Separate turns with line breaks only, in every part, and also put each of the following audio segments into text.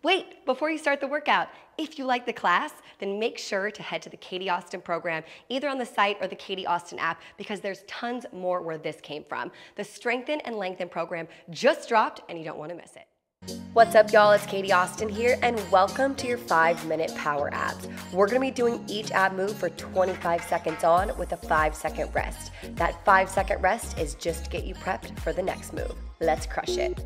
Wait, before you start the workout, if you like the class, then make sure to head to the Katie Austin program, either on the site or the Katie Austin app, because there's tons more where this came from. The Strengthen and Lengthen program just dropped, and you don't want to miss it. What's up, y'all? It's Katie Austin here, and welcome to your 5-minute power abs. We're gonna be doing each ab move for 25 seconds on with a 5-second rest. That 5-second rest is just to get you prepped for the next move. Let's crush it.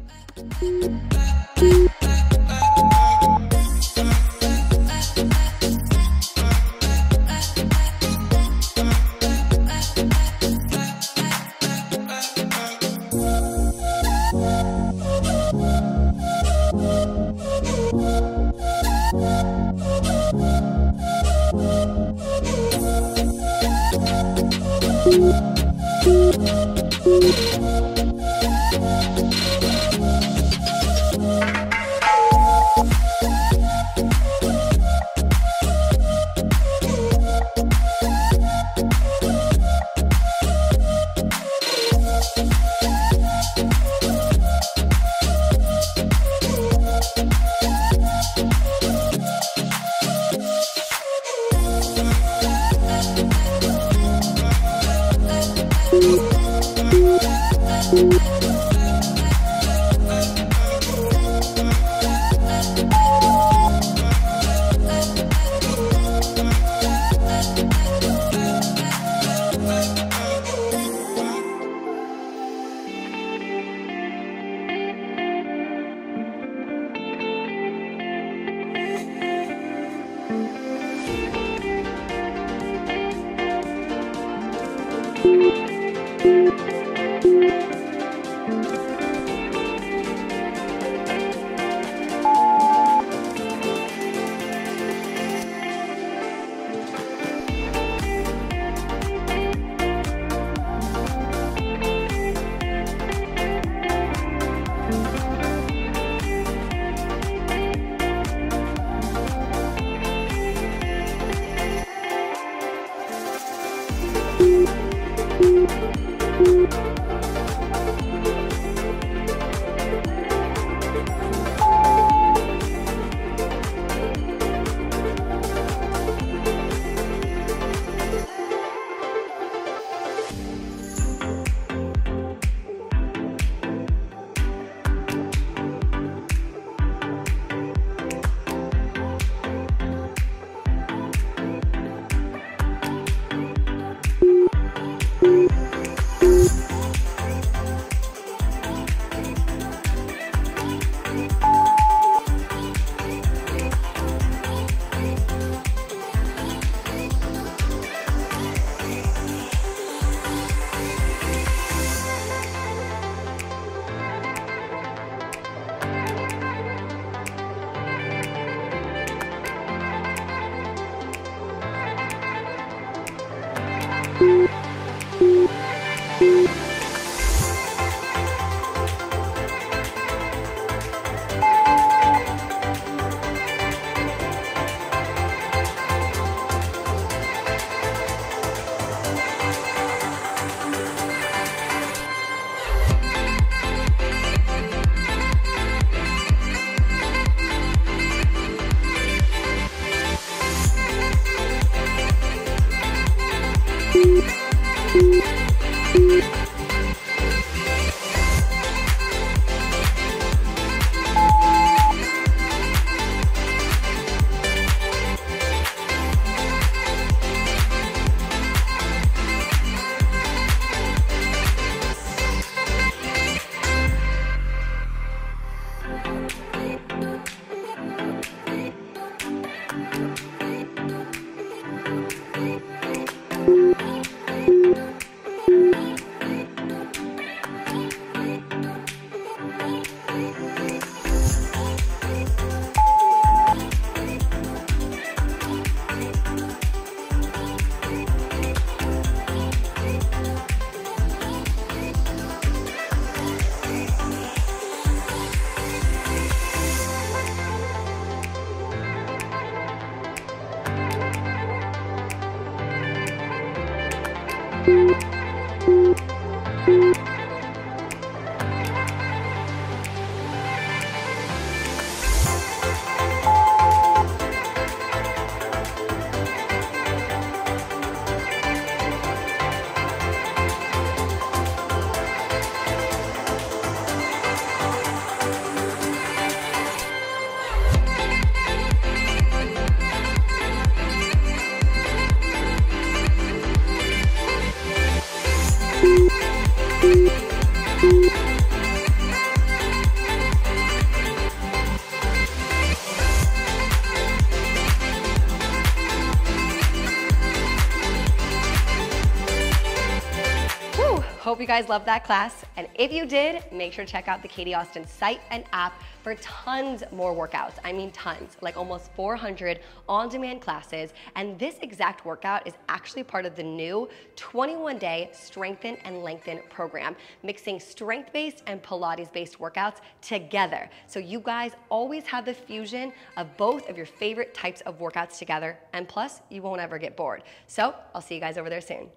hope you guys loved that class. And if you did, make sure to check out the Katie Austin site and app for tons more workouts. I mean tons, like almost 400 on-demand classes. And this exact workout is actually part of the new 21-day Strengthen and Lengthen program, mixing strength-based and Pilates-based workouts together. So you guys always have the fusion of both of your favorite types of workouts together. And plus, you won't ever get bored. So I'll see you guys over there soon.